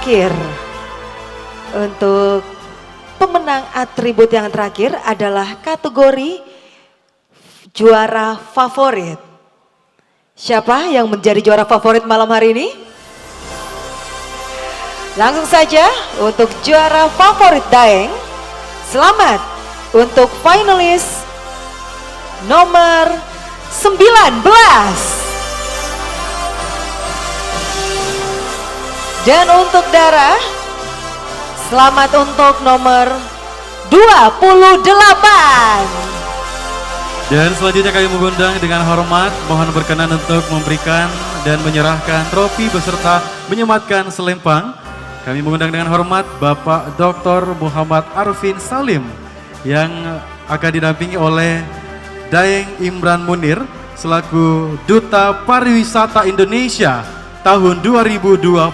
terakhir untuk pemenang atribut yang terakhir adalah kategori juara favorit. Siapa yang menjadi juara favorit malam hari ini? Langsung saja untuk juara favorit Daeng. Selamat untuk finalis nomor 19. Dan untuk Dara, selamat untuk nomor 28. Dan selanjutnya kami mengundang dengan hormat, mohon berkenan untuk memberikan dan menyerahkan trofi beserta menyematkan selempang. Kami mengundang dengan hormat Bapak Dr. Muhammad Arfin Salim yang akan didampingi oleh Daeng Imran Munir selaku Duta Pariwisata Indonesia tahun 2021.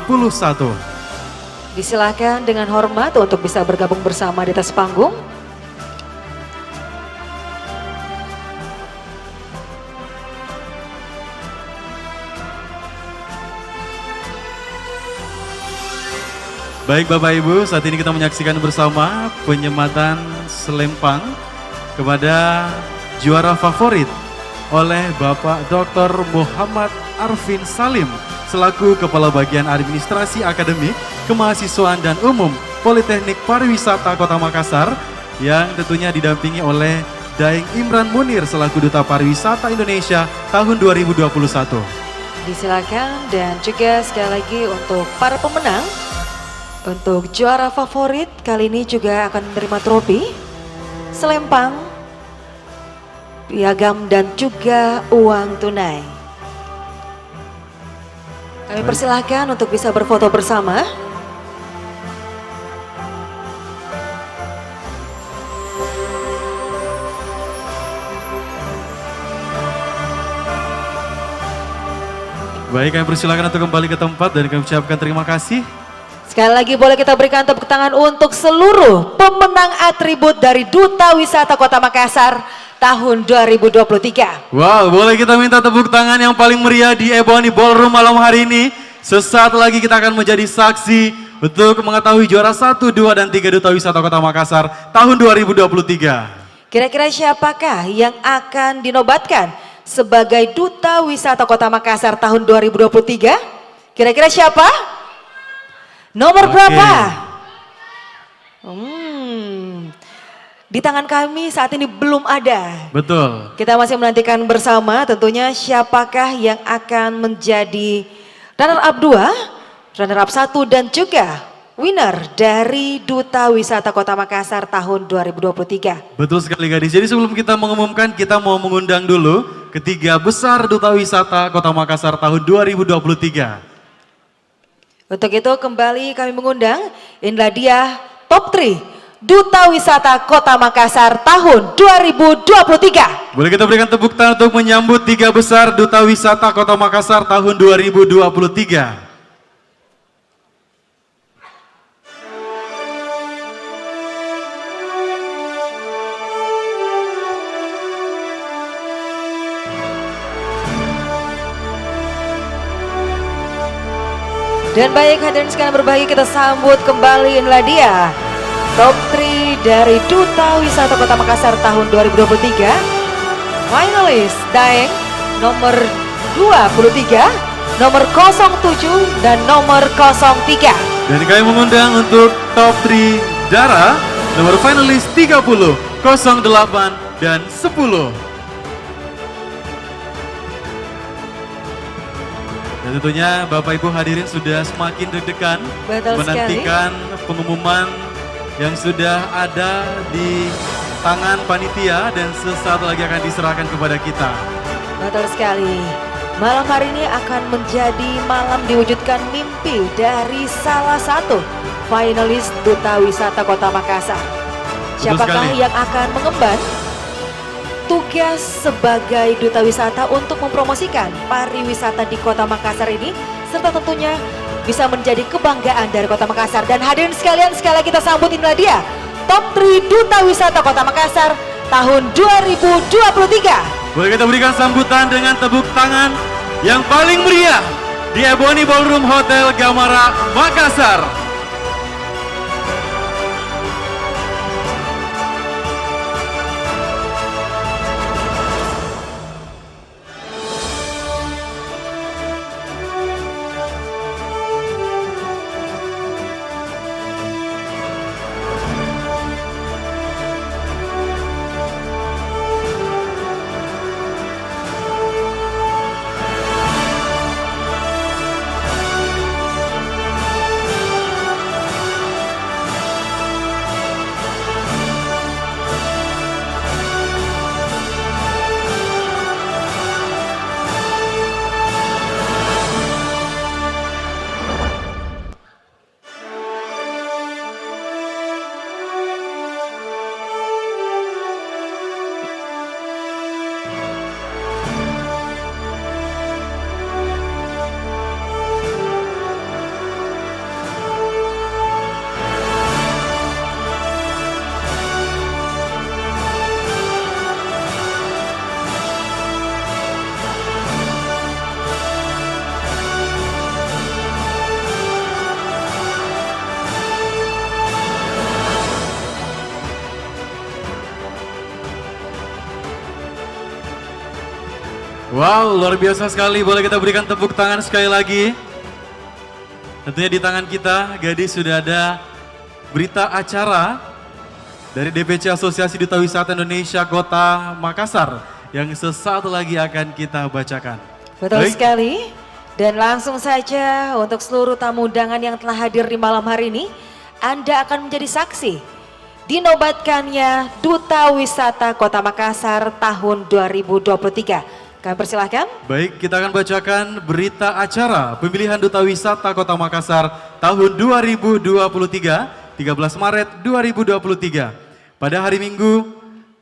Disilakan dengan hormat untuk bisa bergabung bersama di atas panggung. Baik Bapak Ibu, saat ini kita menyaksikan bersama penyematan selempang kepada juara favorit oleh Bapak Dr. Muhammad Arfin Salim selaku Kepala Bagian Administrasi Akademik Kemahasiswaan dan Umum Politeknik Pariwisata Kota Makassar yang tentunya didampingi oleh Daeng Imran Munir selaku Duta Pariwisata Indonesia tahun 2021. Disilakan dan juga sekali lagi untuk para pemenang. Untuk juara favorit kali ini juga akan menerima trofi, selempang, piagam dan juga uang tunai. Kami persilahkan untuk bisa berfoto bersama. Baik, kami persilakan untuk kembali ke tempat dan kami ucapkan terima kasih. Sekali lagi boleh kita berikan tepuk tangan untuk seluruh pemenang atribut dari Duta Wisata Kota Makassar tahun 2023. Wow, boleh kita minta tepuk tangan yang paling meriah di Ebony Ballroom malam hari ini. Sesaat lagi kita akan menjadi saksi untuk mengetahui juara 1, 2, dan 3 Duta Wisata Kota Makassar tahun 2023. Kira-kira siapakah yang akan dinobatkan sebagai Duta Wisata Kota Makassar tahun 2023? Kira-kira siapa? Nomor berapa? Di tangan kami saat ini belum ada. Betul. Kita masih menantikan bersama tentunya siapakah yang akan menjadi runner up 2, runner up 1 dan juga winner dari Duta Wisata Kota Makassar tahun 2023. Betul sekali gadis. Jadi sebelum kita mengumumkan, kita mau mengundang dulu ketiga besar Duta Wisata Kota Makassar tahun 2023. Untuk itu kembali kami mengundang, inilah dia top 3 Duta Wisata Kota Makassar tahun 2023. Boleh kita berikan tepuk tangan untuk menyambut tiga besar Duta Wisata Kota Makassar tahun 2023. Dan baik hadirin sekalian berbahagia, kita sambut kembali inilah dia top 3 dari Duta Wisata Kota Makassar tahun 2023. Finalis Daeng nomor 23, nomor 07 dan nomor 03. Dan kami mengundang untuk top 3 Dara nomor finalis 30, 08 dan 10. Dan tentunya Bapak Ibu hadirin sudah semakin deg-degan menantikan pengumuman yang sudah ada di tangan panitia dan sesaat lagi akan diserahkan kepada kita. Betul sekali. Malam hari ini akan menjadi malam diwujudkan mimpi dari salah satu finalis Duta Wisata Kota Makassar. Siapakah yang akan mengemban tugas sebagai Duta Wisata untuk mempromosikan pariwisata di Kota Makassar ini, serta tentunya bisa menjadi kebanggaan dari Kota Makassar. Dan hadirin sekalian, sekali lagi kita sambut inilah dia top 3 Duta Wisata Kota Makassar tahun 2023. Boleh kita berikan sambutan dengan tepuk tangan yang paling meriah di Ebony Ballroom Hotel Gamara Makassar. Wow, luar biasa sekali. Boleh kita berikan tepuk tangan sekali lagi. Tentunya di tangan kita, gadis, sudah ada berita acara dari DPC Asosiasi Duta Wisata Indonesia Kota Makassar yang sesaat lagi akan kita bacakan. Betul sekali. Dan langsung saja untuk seluruh tamu undangan yang telah hadir di malam hari ini, Anda akan menjadi saksi dinobatkannya Duta Wisata Kota Makassar tahun 2023. Kami persilahkan. Baik, kita akan bacakan berita acara pemilihan Duta Wisata Kota Makassar tahun 2023, 13 Maret 2023. Pada hari Minggu,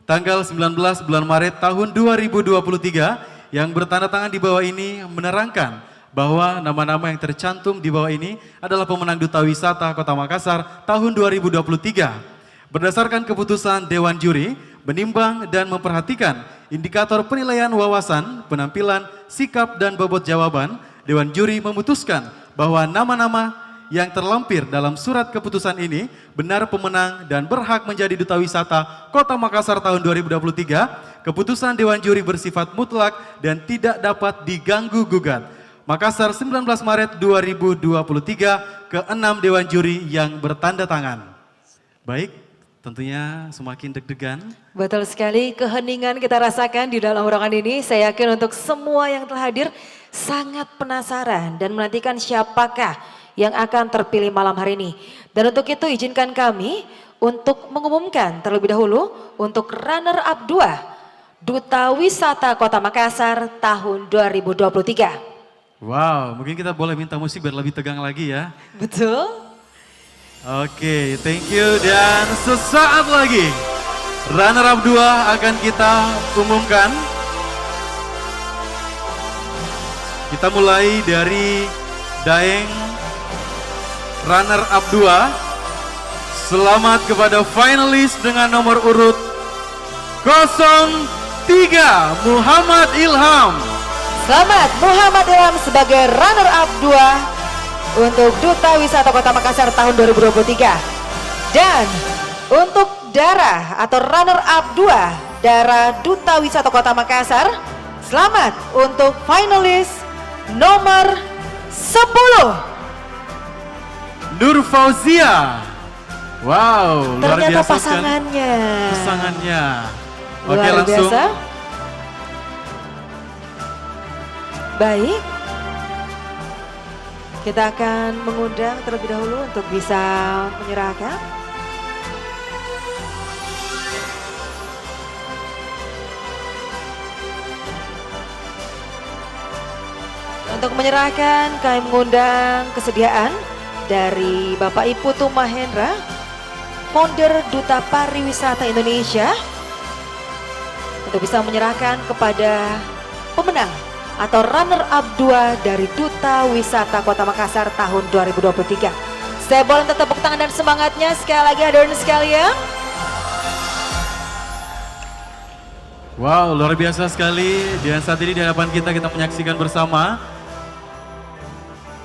tanggal 19 bulan Maret tahun 2023, yang bertanda tangan di bawah ini menerangkan bahwa nama-nama yang tercantum di bawah ini adalah pemenang Duta Wisata Kota Makassar tahun 2023. Berdasarkan keputusan Dewan Juri, menimbang dan memperhatikan indikator penilaian wawasan, penampilan, sikap, dan bobot jawaban, Dewan Juri memutuskan bahwa nama-nama yang terlampir dalam surat keputusan ini benar pemenang dan berhak menjadi Duta Wisata Kota Makassar tahun 2023. Keputusan Dewan Juri bersifat mutlak dan tidak dapat diganggu-gugat. Makassar 19 Maret 2023, ke-6 Dewan Juri yang bertanda tangan. Baik, tentunya semakin deg-degan. Betul sekali, keheningan kita rasakan di dalam ruangan ini. Saya yakin untuk semua yang telah hadir sangat penasaran dan menantikan siapakah yang akan terpilih malam hari ini. Dan untuk itu izinkan kami untuk mengumumkan terlebih dahulu untuk runner-up 2 Duta Wisata Kota Makassar tahun 2023. Wow, mungkin kita boleh minta musik biar lebih tegang lagi ya. Betul. Oke, thank you. Dan sesaat lagi runner-up 2 akan kita umumkan. Kita mulai dari Daeng runner-up 2. Selamat kepada finalis dengan nomor urut 03 Muhammad Ilham. Selamat Muhammad Ilham sebagai runner-up 2 untuk Duta Wisata Kota Makassar tahun 2023. Dan untuk Dara atau runner-up 2 Dara Duta Wisata Kota Makassar, selamat untuk finalis nomor 10 Nur Fauzia. Wow, luar ternyata biasa pasangannya. Pasangannya. Luar Oke, langsung. biasa. Baik. Kita akan mengundang terlebih dahulu untuk bisa menyerahkan. Untuk menyerahkan, kami mengundang kesediaan dari Bapak Iputu Mahendra, founder Duta Pariwisata Indonesia, untuk bisa menyerahkan kepada pemenang atau runner-up 2 dari Duta Wisata Kota Makassar tahun 2023. Saya boleh tepuk tangan dan semangatnya sekali lagi hadirin sekalian. Wow, luar biasa sekali. Dan saat ini di hadapan kita menyaksikan bersama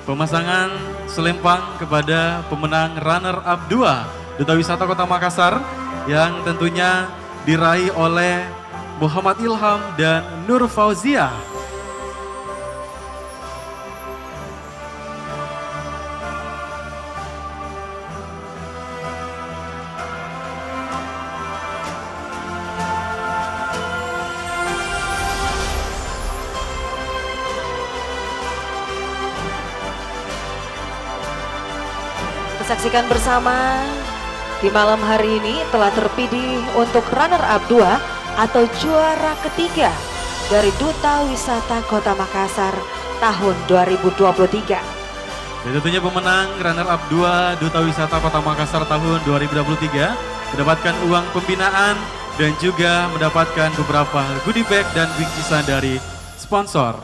pemasangan selempang kepada pemenang runner-up 2 Duta Wisata Kota Makassar yang tentunya diraih oleh Muhammad Ilham dan Nur Fauzia. Saksikan bersama di malam hari ini telah terpilih untuk runner-up 2 atau juara ketiga dari Duta Wisata Kota Makassar tahun 2023. Dan tentunya pemenang runner-up 2 Duta Wisata Kota Makassar tahun 2023 mendapatkan uang pembinaan dan juga mendapatkan beberapa goodie bag dan bingkisan dari sponsor.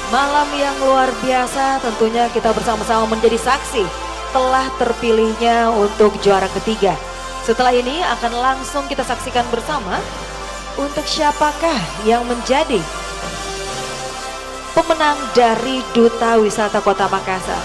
Malam yang luar biasa, tentunya kita bersama-sama menjadi saksi telah terpilihnya untuk juara ketiga. Setelah ini akan langsung kita saksikan bersama untuk siapakah yang menjadi pemenang dari Duta Wisata Kota Makassar.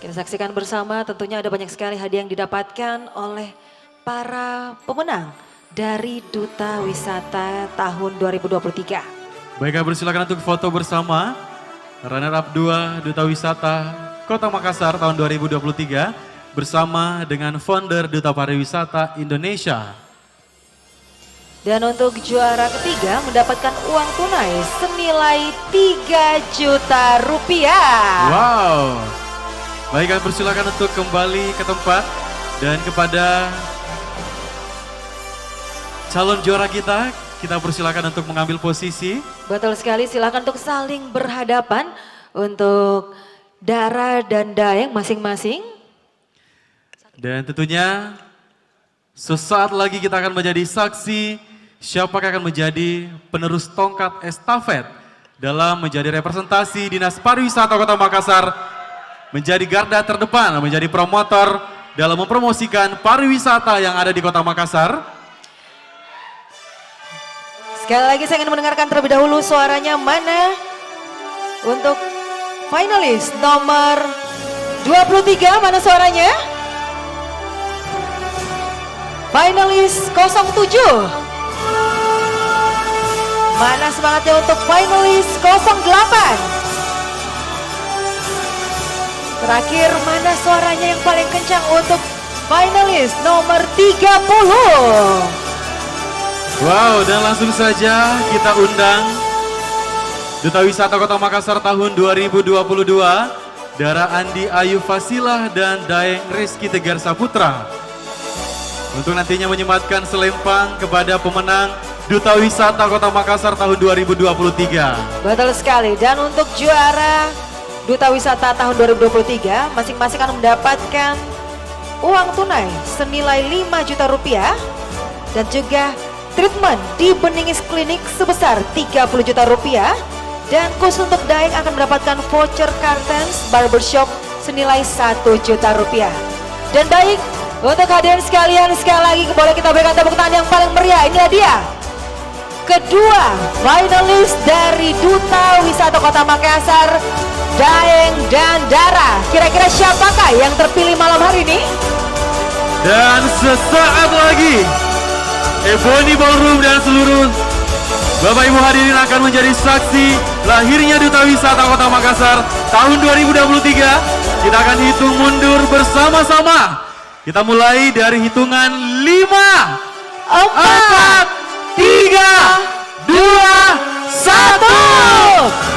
Kita saksikan bersama, tentunya ada banyak sekali hadiah yang didapatkan oleh para pemenang dari Duta Wisata tahun 2023. Baik, kami persilakan untuk foto bersama runner up 2 Duta Wisata Kota Makassar tahun 2023 bersama dengan founder Duta Pariwisata Indonesia. Dan untuk juara ketiga mendapatkan uang tunai senilai 3 juta rupiah. Wow. Baik, kami persilakan untuk kembali ke tempat dan kepada calon juara kita persilakan untuk mengambil posisi. Betul sekali, silakan untuk saling berhadapan untuk Dara dan Daeng masing-masing. Dan tentunya sesaat lagi kita akan menjadi saksi siapakah akan menjadi penerus tongkat estafet dalam menjadi representasi Dinas Pariwisata Kota Makassar, menjadi garda terdepan, menjadi promotor dalam mempromosikan pariwisata yang ada di Kota Makassar. Sekali lagi saya ingin mendengarkan terlebih dahulu suaranya mana untuk finalis nomor 23, mana suaranya? Finalis 07. Mana semangatnya untuk finalis 08? Terakhir, mana suaranya yang paling kencang untuk finalis nomor 30? Wow, dan langsung saja kita undang Duta Wisata Kota Makassar tahun 2022, Dara Andi Ayu Fasilah dan Daeng Rizky Tegar Saputra, untuk nantinya menyematkan selempang kepada pemenang Duta Wisata Kota Makassar tahun 2023. Betul sekali, dan untuk juara Duta Wisata tahun 2023 masing-masing akan mendapatkan uang tunai senilai 5 juta rupiah dan juga treatment di Beningis Klinik sebesar 30 juta rupiah, dan khusus untuk Daeng akan mendapatkan voucher Kartens Barbershop senilai 1 juta rupiah. Dan baik, untuk hadirin sekalian, sekali lagi boleh kita berikan tepuk tangan yang paling meriah. Inilah dia kedua finalis dari Duta Wisata Kota Makassar, Daeng dan Dara. Kira-kira siapakah yang terpilih malam hari ini? Dan sesaat lagi Ebony Ballroom dan seluruh Bapak Ibu hadirin akan menjadi saksi lahirnya Duta Wisata Kota Makassar tahun 2023. Kita akan hitung mundur bersama-sama. Kita mulai dari hitungan 5, 4, 3, 2, 1.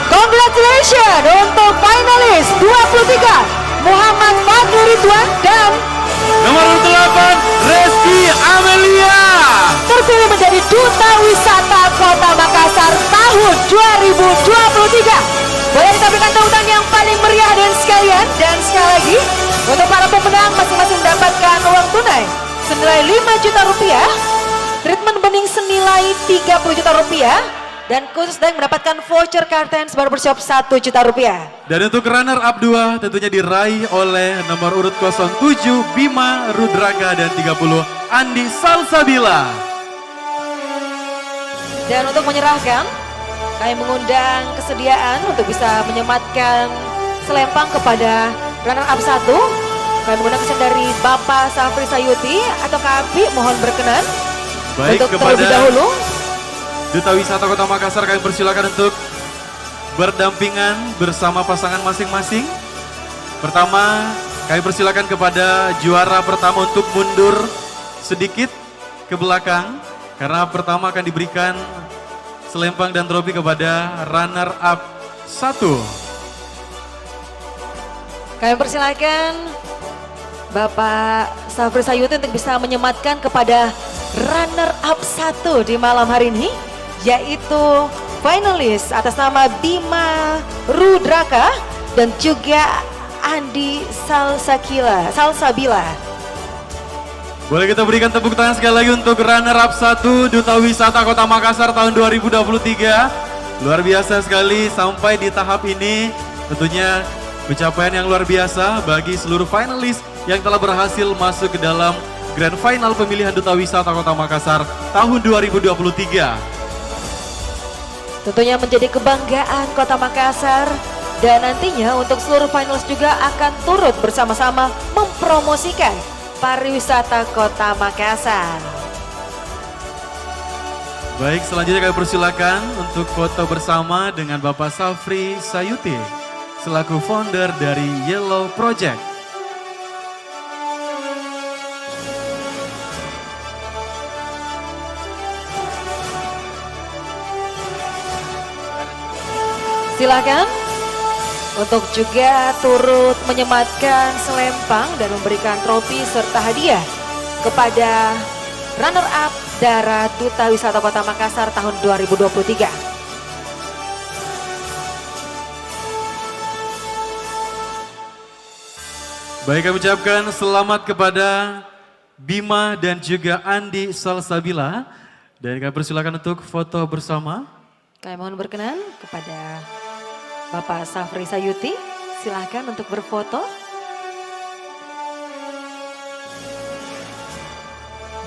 Congratulations untuk finalis 23 Muhammad Fadli Ridwan dan nomor 8 Reski Amelia terpilih menjadi Duta Wisata Kota Makassar tahun 2023. Boleh kita berikan tepuk tangan yang paling meriah dan sekalian. Dan sekali lagi untuk para pemenang masing-masing mendapatkan uang tunai senilai 5 juta rupiah, treatment bening senilai 30 juta rupiah, dan khusus Daeng mendapatkan voucher Kartens Barbershop 1 juta rupiah. Dan untuk runner up 2 tentunya diraih oleh nomor urut 07 Bima Rudraga dan 30 Andi Salsabila. Dan untuk menyerahkan, kami mengundang kesediaan untuk bisa menyematkan selempang kepada runner up 1. Kami mengundang kesan dari Bapak Safri Sayuti atau Kapi, mohon berkenan. Baik, untuk kepada terlebih dahulu Duta Wisata Kota Makassar kami persilakan untuk berdampingan bersama pasangan masing-masing. Pertama, kami persilakan kepada juara pertama untuk mundur sedikit ke belakang, karena pertama akan diberikan selempang dan trofi kepada runner up 1. kami persilakan Bapak Safri Sayuti untuk bisa menyematkan kepada runner up 1 di malam hari ini, yaitu finalis atas nama Bima Rudraka dan juga Andi Salsabila. Boleh kita berikan tepuk tangan sekali lagi untuk runner up 1 Duta Wisata Kota Makassar tahun 2023. Luar biasa sekali sampai di tahap ini, tentunya pencapaian yang luar biasa bagi seluruh finalis yang telah berhasil masuk ke dalam Grand Final pemilihan Duta Wisata Kota Makassar tahun 2023. Tentunya menjadi kebanggaan Kota Makassar Dan nantinya untuk seluruh finalis juga akan turut bersama-sama mempromosikan pariwisata Kota Makassar. Baik, selanjutnya kami persilakan untuk foto bersama dengan Bapak Safri Sayuti selaku founder dari Yellow Project. Silakan untuk juga turut menyematkan selempang dan memberikan trofi serta hadiah kepada runner-up Dara Duta Wisata Kota Makassar tahun 2023. Baik, kami ucapkan selamat kepada Bima dan juga Andi Salsabila. Dan kami persilakan untuk foto bersama. Kami mohon berkenan kepada Bapak Safri Sayuti, silakan untuk berfoto.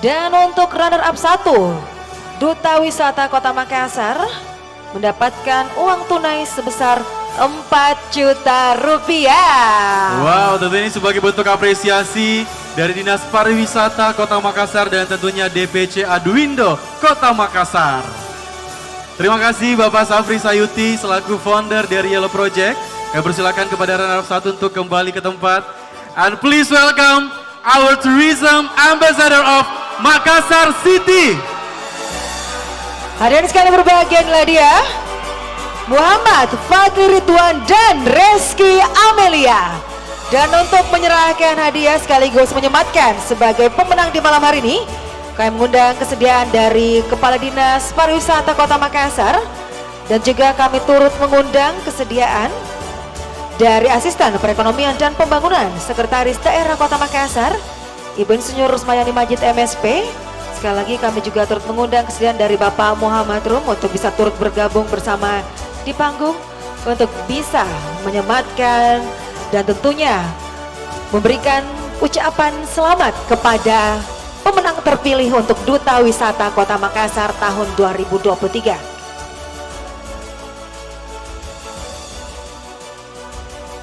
Dan untuk runner up 1, Duta Wisata Kota Makassar mendapatkan uang tunai sebesar 4 juta rupiah. Wow, tentu ini sebagai bentuk apresiasi dari Dinas Pariwisata Kota Makassar dan tentunya DPC Aduindo Kota Makassar. Terima kasih Bapak Safri Sayuti selaku founder dari Yellow Project. Kami persilakan kepada runner up 1 untuk kembali ke tempat. And please welcome our Tourism Ambassador of Makassar City. Hadirin sekalian berbahagia, inilah dia Muhammad Fadli Ridwan dan Reski Amelia. Dan untuk menyerahkan hadiah sekaligus menyematkan sebagai pemenang di malam hari ini, kami mengundang kesediaan dari Kepala Dinas Pariwisata Kota Makassar dan juga kami turut mengundang kesediaan dari Asisten Perekonomian dan Pembangunan Sekretaris Daerah Kota Makassar, Ibu Insinyur Rusmayani Majid MSP. Sekali lagi kami juga turut mengundang kesediaan dari Bapak Muhammad Rum untuk bisa turut bergabung bersama di panggung untuk bisa menyematkan dan tentunya memberikan ucapan selamat kepada pemenang terpilih untuk Duta Wisata Kota Makassar tahun 2023.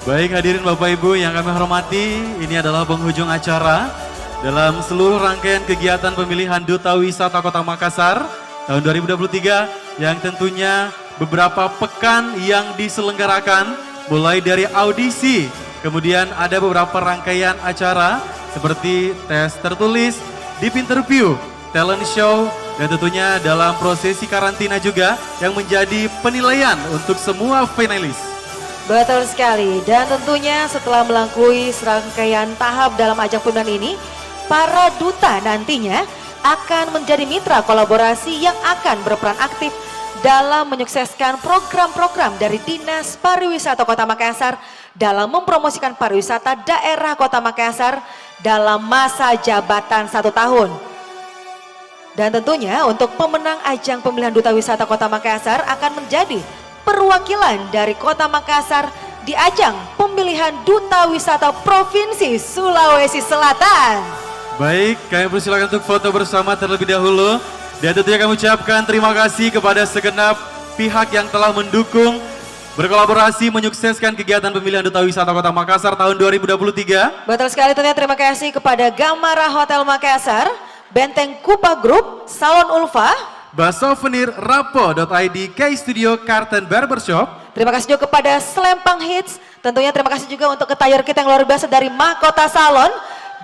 Baik, hadirin Bapak Ibu yang kami hormati, ini adalah penghujung acara dalam seluruh rangkaian kegiatan pemilihan Duta Wisata Kota Makassar tahun 2023 yang tentunya beberapa pekan yang diselenggarakan mulai dari audisi, kemudian ada beberapa rangkaian acara seperti tes tertulis, deep interview, talent show, dan tentunya dalam prosesi karantina juga yang menjadi penilaian untuk semua finalis. Betul sekali, dan tentunya setelah melalui serangkaian tahap dalam ajang pemilihan ini, para duta nantinya akan menjadi mitra kolaborasi yang akan berperan aktif dalam menyukseskan program-program dari Dinas Pariwisata Kota Makassar dalam mempromosikan pariwisata daerah Kota Makassar dalam masa jabatan 1 tahun. Dan tentunya untuk pemenang ajang pemilihan Duta Wisata Kota Makassar akan menjadi perwakilan dari Kota Makassar di ajang pemilihan Duta Wisata Provinsi Sulawesi Selatan. Baik, kami persilakan untuk foto bersama terlebih dahulu. Dan tentunya kami ucapkan terima kasih kepada segenap pihak yang telah mendukung, berkolaborasi menyukseskan kegiatan pemilihan Duta Wisata Kota Makassar tahun 2023. Betul sekali, tentunya terima kasih kepada Gamara Hotel Makassar, Benteng Kupa Group, Salon Ulfa, Basouvenir Rapo.id, K Studio Karten Barbershop. Terima kasih juga kepada Selempang Hits. Tentunya terima kasih juga untuk ketayar kita yang luar biasa dari Mahkota Salon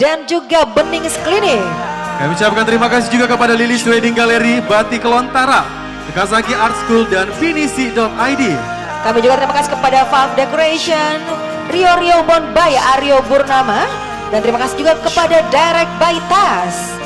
dan juga Benings Klinik. Kami ucapkan terima kasih juga kepada Lilis Wedding Gallery, Batik Lontara, Kazaki Art School, dan Finisi.id. Kami juga terima kasih kepada Valve Decoration, Rio Bonbay, Aryo Burnama, dan terima kasih juga kepada Direct by Tas.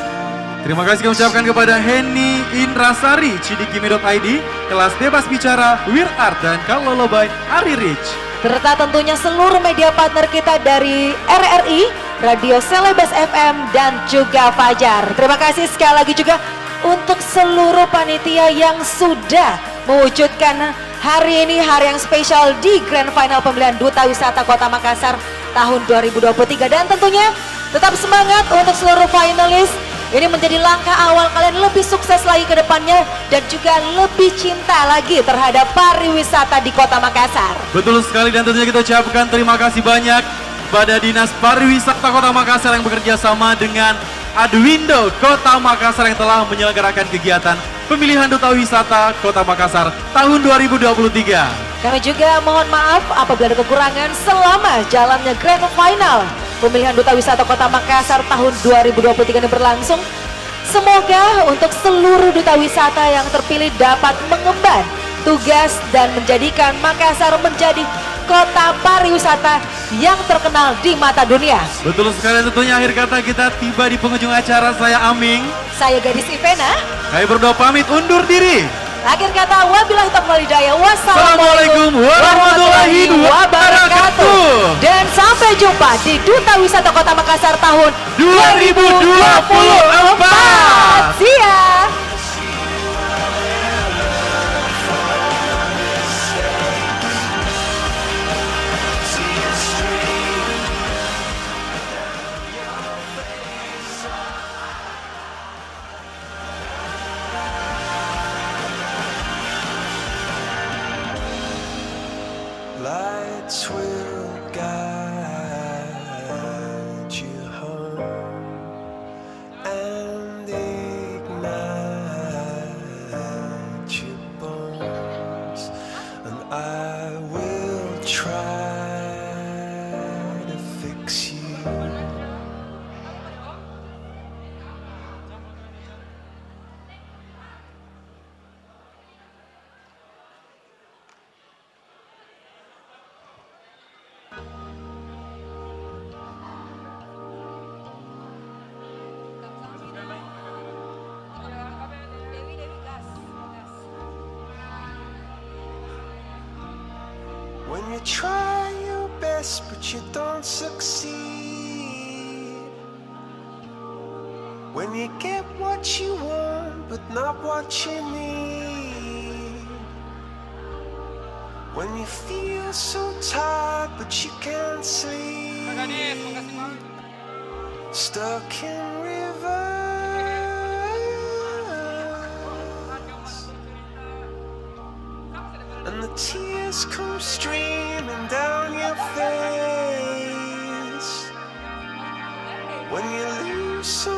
Terima kasih kami ucapkan kepada Henny Indrasari, Cidikimi.id, Kelas Bebas Bicara, Wir Art, dan Kalolo by Ari Rich. Serta tentunya seluruh media partner kita dari RRI, Radio Celebes FM, dan juga Fajar. Terima kasih sekali lagi juga untuk seluruh panitia yang sudah mewujudkan hari ini hari yang spesial di Grand Final pemilihan Duta Wisata Kota Makassar tahun 2023. Dan tentunya tetap semangat untuk seluruh finalis Ini menjadi langkah awal kalian lebih sukses lagi ke depannya dan juga lebih cinta lagi terhadap pariwisata di Kota Makassar. Betul sekali, dan tentunya kita ucapkan terima kasih banyak pada Dinas Pariwisata Kota Makassar yang bekerja sama dengan Adwindo Kota Makassar yang telah menyelenggarakan kegiatan pemilihan Duta Wisata Kota Makassar tahun 2023. Kami juga mohon maaf apabila ada kekurangan selama jalannya Grand Final pemilihan Duta Wisata Kota Makassar tahun 2023 ini berlangsung. Semoga untuk seluruh Duta Wisata yang terpilih dapat mengemban tugas dan menjadikan Makassar menjadi kota pariwisata yang terkenal di mata dunia. Betul sekali, tentunya akhir kata kita tiba di penghujung acara. Saya Aming. Saya Gadis Ivena. Kami berdua pamit undur diri. Akhir kata, wabillahi taufiq wal hidayah. Wassalamualaikum warahmatullahi wabarakatuh. Dan sampai jumpa di Duta Wisata Kota Makassar tahun 2024. See ya. Lights will guide you home and ignite your bones, and I will try to fix you. When you try your best but you don't succeed, when you get what you want but not what you need, when you feel so tired but you can't sleep, stuck in reverse, and the tears come streaming down your face when you lose so